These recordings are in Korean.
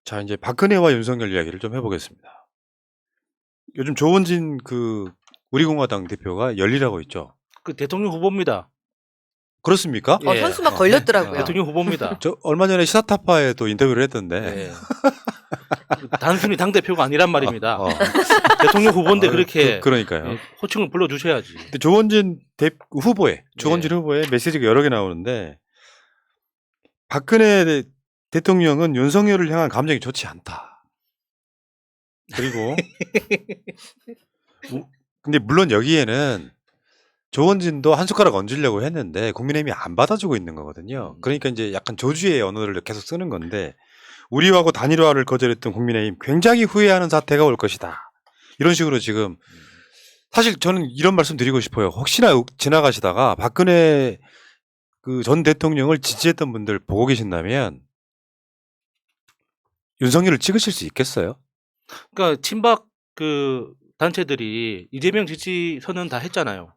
자, 이제 박근혜와 윤석열 이야기를 좀 해보겠습니다. 요즘 조원진 우리공화당 대표가 열리라고 있죠. 그 대통령 후보입니다. 그렇습니까? 예. 선수가 걸렸더라고요. 대통령 후보입니다. 저 얼마 전에 시사타파에 또 인터뷰를 했던데. 예. 단순히 당 대표가 아니란 말입니다. 어. 대통령 후보인데 그렇게 그러니까요. 예, 호칭을 불러주셔야지. 근데 조원진 후보의 메시지가 여러 개 나오는데 박근혜 대통령은 윤석열을 향한 감정이 좋지 않다. 그리고 근데 물론 여기에는 조원진도 한 숟가락 얹으려고 했는데 국민의힘이 안 받아주고 있는 거거든요. 그러니까 이제 약간 조주의 언어를 계속 쓰는 건데 우리하고 단일화를 거절했던 국민의힘 굉장히 후회하는 사태가 올 것이다. 이런 식으로 지금 사실 저는 이런 말씀 드리고 싶어요. 혹시나 지나가시다가 박근혜 전 대통령을 지지했던 분들 보고 계신다면 윤석열을 찍으실 수 있겠어요? 그러니까 친박 그 단체들이 이재명 지지 선언 다 했잖아요.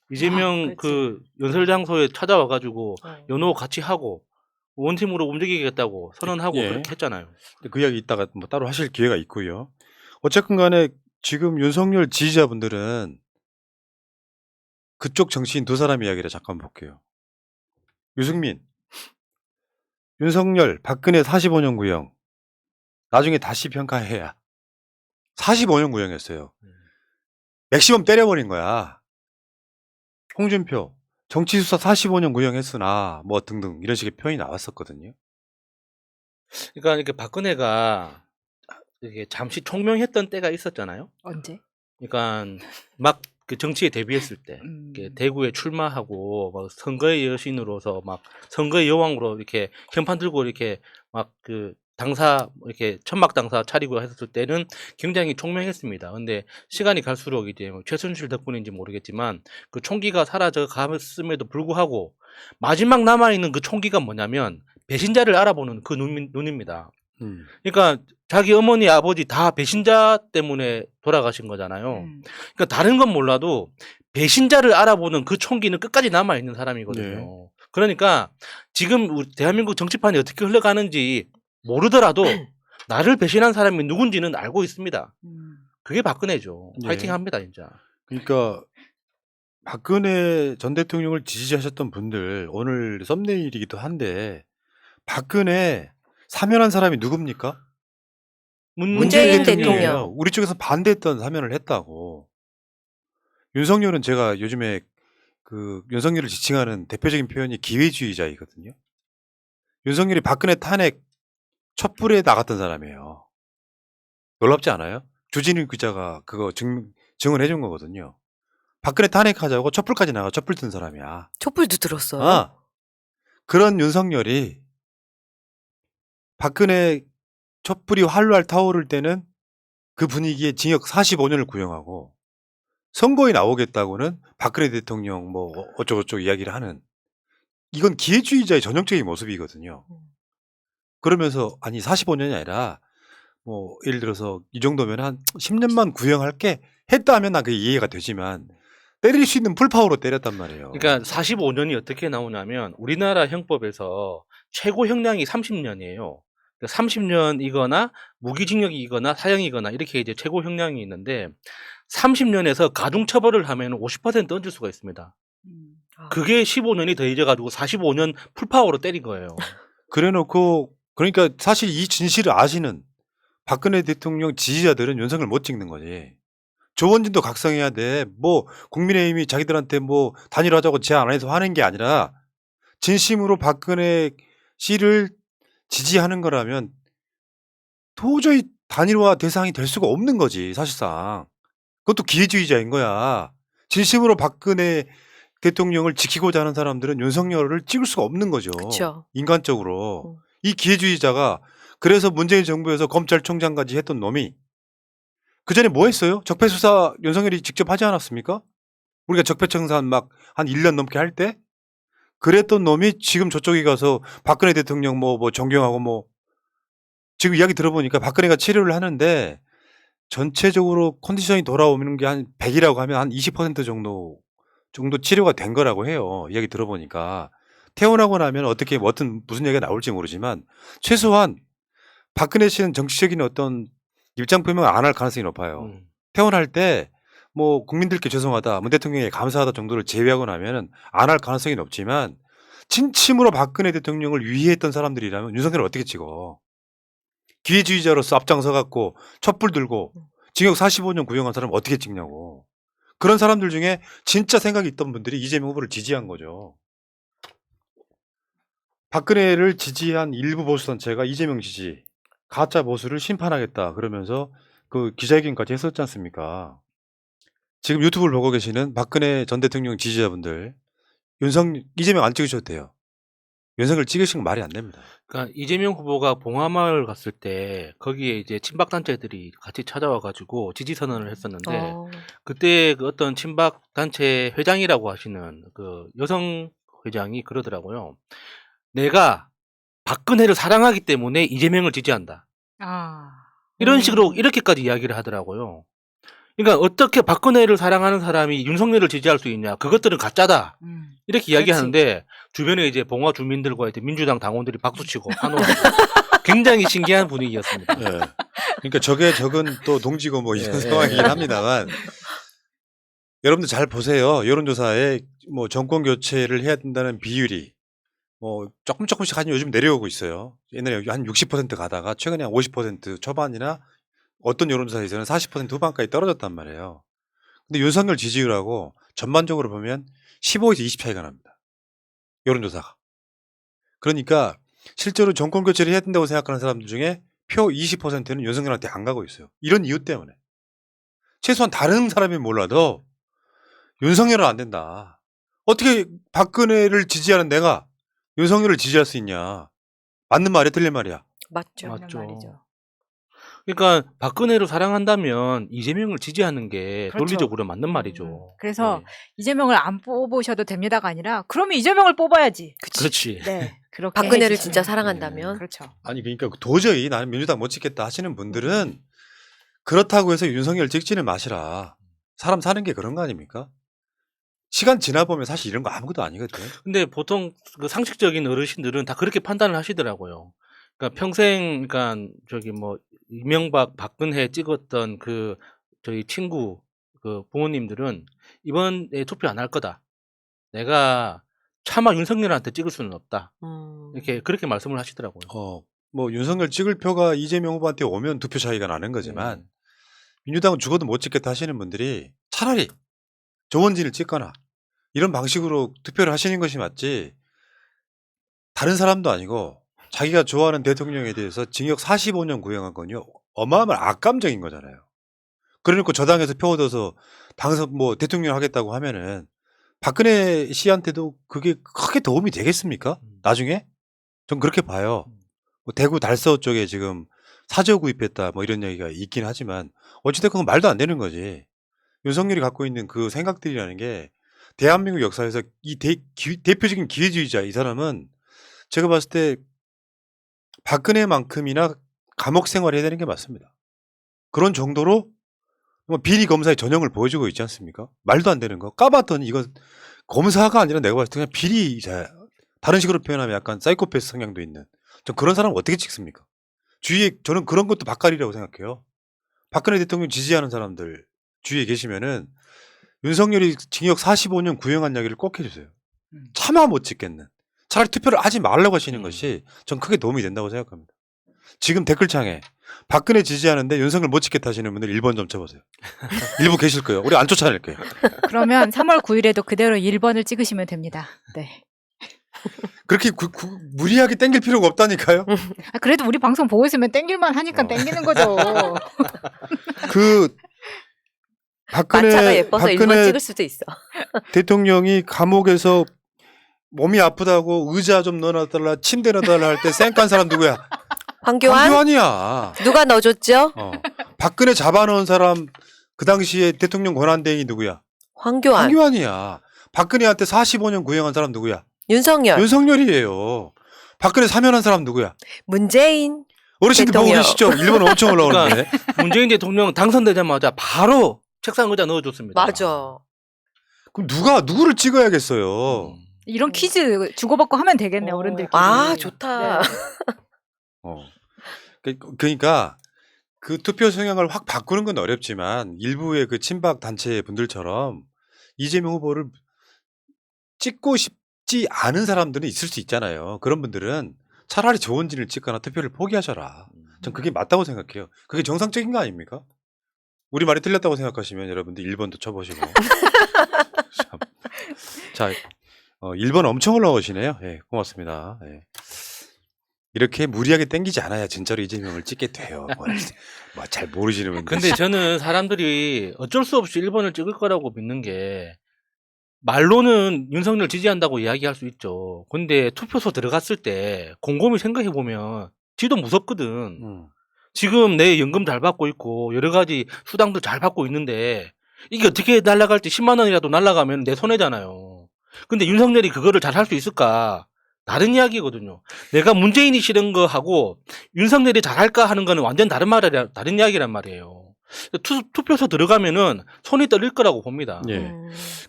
이재명 그 연설 장소에 찾아와가지고 연호 같이 하고 원팀으로 움직이겠다고 선언하고 예. 그렇게 했잖아요. 그 이야기 이따가 뭐 따로 하실 기회가 있고요. 어쨌든 간에 지금 윤석열 지지자분들은 그쪽 정치인 두 사람 이야기를 잠깐 볼게요. 유승민, 윤석열, 박근혜 45년 구형. 나중에 다시 평가해야. 45년 구형했어요. 맥시멈 때려버린 거야. 홍준표, 정치수사 45년 구형했으나 뭐 등등 이런 식의 표현이 나왔었거든요. 그러니까 이렇게 박근혜가 이게 잠시 총명했던 때가 있었잖아요. 언제? 그러니까 막 그 정치에 데뷔했을 때 이렇게 대구에 출마하고 막 선거의 여신으로서 막 선거의 여왕으로 이렇게 현판 들고 이렇게 막 그 당사 이렇게 천막 당사 차리고 했을 때는 굉장히 총명했습니다. 근데 시간이 갈수록 이제 뭐 최순실 덕분인지 모르겠지만 그 총기가 사라져 갔음에도 불구하고 마지막 남아 있는 그 총기가 뭐냐면 배신자를 알아보는 그 눈입니다. 그러니까 자기 어머니 아버지 다 배신자 때문에 돌아가신 거잖아요. 그러니까 다른 건 몰라도 배신자를 알아보는 그 총기는 끝까지 남아 있는 사람이거든요. 네. 그러니까 지금 우리 대한민국 정치판이 어떻게 흘러가는지 모르더라도 나를 배신한 사람이 누군지는 알고 있습니다. 그게 박근혜죠. 네. 파이팅합니다 진짜. 그러니까 박근혜 전 대통령을 지지하셨던 분들 오늘 썸네일이기도 한데 박근혜 사면한 사람이 누굽니까? 문재인 대통령이에요. 우리 쪽에서 반대했던 사면을 했다고. 윤석열은 제가 요즘에 윤석열을 지칭하는 대표적인 표현이 기회주의자이거든요. 윤석열이 박근혜 탄핵 촛불에 나갔던 사람이에요. 놀랍지 않아요? 주진우 기자가 그거 증언해 준 거거든요. 박근혜 탄핵하자고 촛불까지 나가 촛불 든 사람이야. 촛불도 들었어요. 아, 그런 윤석열이 박근혜 촛불이 활활 타오를 때는 그 분위기에 징역 45년을 구형하고 선거에 나오겠다고는 박근혜 대통령 뭐 어쩌고저쩌고 이야기를 하는 이건 기회주의자의 전형적인 모습이거든요. 그러면서 아니 45년이 아니라 뭐 예를 들어서 이 정도면 한 10년만 구형할게 했다 하면 난 그게 이해가 되지만 때릴 수 있는 풀파워로 때렸단 말이에요. 그러니까 45년이 어떻게 나오냐면 우리나라 형법에서 최고 형량이 30년이에요. 30년이거나 무기징역이거나 사형이거나 이렇게 이제 최고 형량이 있는데 30년에서 가중처벌을 하면 50% 얹을 수가 있습니다. 그게 15년이 더해져가지고 45년 풀파워로 때린 거예요. 그래놓고 그러니까 사실 이 진실을 아시는 박근혜 대통령 지지자들은 윤석열 못 찍는 거지. 조원진도 각성해야 돼. 뭐 국민의힘이 자기들한테 뭐 단일화하자고 제안 안 해서 하는 게 아니라 진심으로 박근혜 씨를 지지하는 거라면 도저히 단일화 대상이 될 수가 없는 거지 사실상. 그것도 기회주의자인 거야. 진심으로 박근혜 대통령을 지키고자 하는 사람들은 윤석열을 찍을 수가 없는 거죠. 그쵸. 인간적으로. 이 기회주의자가 그래서 문재인 정부에서 검찰총장까지 했던 놈이 그전에 뭐 했어요? 적폐수사 윤석열이 직접 하지 않았습니까? 우리가 적폐청산 막 한 1년 넘게 할 때? 그랬던 놈이 지금 저쪽에 가서 박근혜 대통령 뭐 존경하고 뭐 지금 이야기 들어보니까 박근혜가 치료를 하는데 전체적으로 컨디션이 돌아오는 게 한 100이라고 하면 한 20% 정도 치료가 된 거라고 해요. 이야기 들어보니까. 퇴원하고 나면 어떻게 무슨 얘기가 나올지 모르지만 최소한 박근혜 씨는 정치적인 어떤 입장 표명을 안 할 가능성이 높아요. 음. 퇴원할 때 뭐 국민들께 죄송하다, 문 대통령에게 감사하다 정도를 제외하고 나면은 안 할 가능성이 높지만 진심으로 박근혜 대통령을 위해했던 사람들이라면 윤석열을 어떻게 찍어? 기회주의자로서 앞장서 갖고 촛불 들고 징역 45년 구형한 사람 어떻게 찍냐고. 그런 사람들 중에 진짜 생각이 있던 분들이 이재명 후보를 지지한 거죠. 박근혜를 지지한 일부 보수단체가 이재명 지지, 가짜 보수를 심판하겠다 그러면서 그 기자회견까지 했었지 않습니까? 지금 유튜브를 보고 계시는 박근혜 전 대통령 지지자분들, 이재명 안 찍으셔도 돼요. 윤석열 찍으신 건 말이 안 됩니다. 그러니까 이재명 후보가 봉하마을 갔을 때 거기에 이제 친박 단체들이 같이 찾아와 가지고 지지 선언을 했었는데 어. 그때 그 어떤 친박 단체 회장이라고 하시는 그 여성 회장이 그러더라고요. 내가 박근혜를 사랑하기 때문에 이재명을 지지한다. 아. 이런 식으로 이렇게까지 이야기를 하더라고요. 그러니까 어떻게 박근혜를 사랑하는 사람이 윤석열을 지지할 수 있냐? 그것들은 가짜다. 이렇게 이야기하는데 주변에 이제 봉화 주민들과 이제 민주당 당원들이 박수치고 환호하고 굉장히 신기한 분위기였습니다. 예. 그러니까 적은 또 동지고 뭐 이런 예, 상황이긴 예. 합니다만 여러분들 잘 보세요. 여론조사에 뭐 정권 교체를 해야 된다는 비율이 뭐 조금씩 한 요즘 내려오고 있어요. 옛날에 한 60% 가다가 최근에 한 50% 초반이나 어떤 여론조사에서는 40% 후반까지 떨어졌단 말이에요. 근데 윤석열 지지율하고 전반적으로 보면 15에서 20 차이가 납니다. 여론조사가. 그러니까 실제로 정권 교체를 해야 된다고 생각하는 사람들 중에 표 20%는 윤석열한테 안 가고 있어요. 이런 이유 때문에. 최소한 다른 사람이 몰라도 윤석열은 안 된다. 어떻게 박근혜를 지지하는 내가 윤석열을 지지할 수 있냐. 맞는 말이야, 틀린 말이야. 맞죠. 맞죠. 말이죠. 그러니까 박근혜를 사랑한다면 이재명을 지지하는 게 그렇죠. 논리적으로 맞는 말이죠. 그래서 네. 이재명을 안 뽑으셔도 됩니다가 아니라 그러면 이재명을 뽑아야지. 그렇지. 네. 그렇게 박근혜를 해주시면. 진짜 사랑한다면 그렇죠. 아니 그러니까 도저히 나는 민주당 못 찍겠다 하시는 분들은 그렇다고 해서 윤석열 찍지는 마시라. 사람 사는 게 그런 거 아닙니까? 시간 지나 보면 사실 이런 거 아무것도 아니거든. 근데 보통 그 상식적인 어르신들은 다 그렇게 판단을 하시더라고요. 그러니까 평생, 그러니까 저기 뭐 이명박, 박근혜 찍었던 그 저희 친구 그 부모님들은 이번에 투표 안 할 거다. 내가 차마 윤석열한테 찍을 수는 없다. 이렇게 그렇게 말씀을 하시더라고요. 뭐 윤석열 찍을 표가 이재명 후보한테 오면 두 표 차이가 나는 거지만 민주당은 죽어도 못 찍겠다 하시는 분들이 차라리 조원진을 찍거나 이런 방식으로 투표를 하시는 것이 맞지 다른 사람도 아니고 자기가 좋아하는 대통령에 대해서 징역 45년 구형한 건요 어마어마한 악감정인 거잖아요. 그러니까 저 당에서 표 얻어서 당선 뭐 대통령 하겠다고 하면은 박근혜 씨한테도 그게 크게 도움이 되겠습니까? 나중에? 전 그렇게 봐요. 뭐 대구 달서 쪽에 지금 사저 구입했다 뭐 이런 얘기가 있긴 하지만 어찌됐건 그건 말도 안 되는 거지. 윤석열이 갖고 있는 그 생각들이라는 게 대한민국 역사에서 이 대표적인 기회주의자 이 사람은 제가 봤을 때 박근혜만큼이나 감옥 생활을 해야 되는 게 맞습니다. 그런 정도로 뭐 비리 검사의 전형을 보여주고 있지 않습니까? 말도 안 되는 거. 까봤더니 이거 검사가 아니라 내가 봤을 때 그냥 비리자. 다른 식으로 표현하면 약간 사이코패스 성향도 있는. 전 그런 사람을 어떻게 찍습니까? 주위에 저는 그런 것도 박갈이라고 생각해요. 박근혜 대통령 지지하는 사람들 주위에 계시면은 윤석열이 징역 45년 구형한 이야기를 꼭 해주세요. 차마 못 찍겠는. 차라리 투표를 하지 말라고 하시는 것이 전 크게 도움이 된다고 생각합니다. 지금 댓글창에 박근혜 지지하는데 윤석열 못 찍겠다 하시는 분들 1번 좀 쳐보세요. 일부 계실 거예요. 우리 안 쫓아낼게요. 그러면 3월 9일에도 그대로 1번을 찍으시면 됩니다. 네. 그렇게 무리하게 땡길 필요가 없다니까요. 아, 그래도 우리 방송 보고 있으면 땡길만 하니까 땡기는 거죠. 그 마차가 예뻐서 1번 찍을 수도 있어. 대통령이 감옥에서 몸이 아프다고 의자 좀 넣어놔달라 침대 넣어달라 할 때 쌩깐 사람 누구야? 황교안? 황교안이야. 누가 넣어줬죠? 박근혜 잡아놓은 사람 그 당시에 대통령 권한대행이 누구야? 황교안. 황교안이야. 박근혜한테 45년 구형한 사람 누구야? 윤석열. 윤석열이에요. 박근혜 사면한 사람 누구야? 문재인. 어르신들 보고 대통령. 계시죠? 일본 엄청 올라오는데. 문재인 대통령 당선되자마자 바로 책상 의자 넣어줬습니다. 맞아. 그럼 누구를 찍어야겠어요? 이런 퀴즈 주고받고 하면 되겠네, 어른들끼리. 아, 좋다. 네. 그러니까 그 투표 성향을 확 바꾸는 건 어렵지만 일부의 그 친박 단체 분들처럼 이재명 후보를 찍고 싶지 않은 사람들은 있을 수 있잖아요. 그런 분들은 차라리 조원진을 찍거나 투표를 포기하셔라. 전 그게 맞다고 생각해요. 그게 정상적인 거 아닙니까? 우리 말이 틀렸다고 생각하시면 여러분들 1번도 쳐보시고. 참. 자, 1번 엄청 올라오시네요. 예, 고맙습니다. 예. 이렇게 무리하게 땡기지 않아야 진짜로 이재명을 찍게 돼요. 뭐 잘 모르시는 분들. 근데 저는 사람들이 어쩔 수 없이 1번을 찍을 거라고 믿는 게 말로는 윤석열 지지한다고 이야기할 수 있죠. 근데 투표소 들어갔을 때 곰곰이 생각해 보면 지도 무섭거든. 지금 내 연금 잘 받고 있고 여러 가지 수당도 잘 받고 있는데 이게 어떻게 날아갈지 10만 원이라도 날아가면 내 손해잖아요. 근데 윤석열이 그거를 잘 할 수 있을까? 다른 이야기거든요. 내가 문재인이 싫은 거 하고 윤석열이 잘할까 하는 거는 완전 다른 이야기란 말이에요. 투표소 들어가면은 손이 떨릴 거라고 봅니다. 예.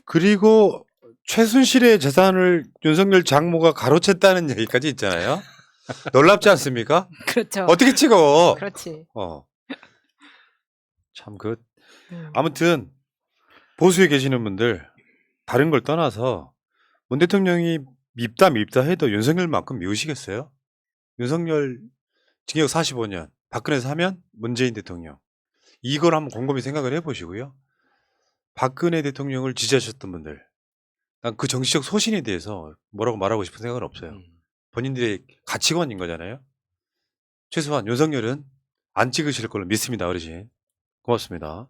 그리고 최순실의 재산을 윤석열 장모가 가로챘다는 얘기까지 있잖아요. 놀랍지 않습니까? 그렇죠. 어떻게 찍어? 그렇지. 참 아무튼 보수에 계시는 분들 다른 걸 떠나서 문 대통령이 밉다 해도 윤석열만큼 미우시겠어요? 윤석열 징역 45년, 박근혜 사면 문재인 대통령. 이걸 한번 곰곰이 생각을 해보시고요. 박근혜 대통령을 지지하셨던 분들, 난 그 정치적 소신에 대해서 뭐라고 말하고 싶은 생각은 없어요. 본인들의 가치관인 거잖아요. 최소한 윤석열은 안 찍으실 걸로 믿습니다, 어르신. 고맙습니다.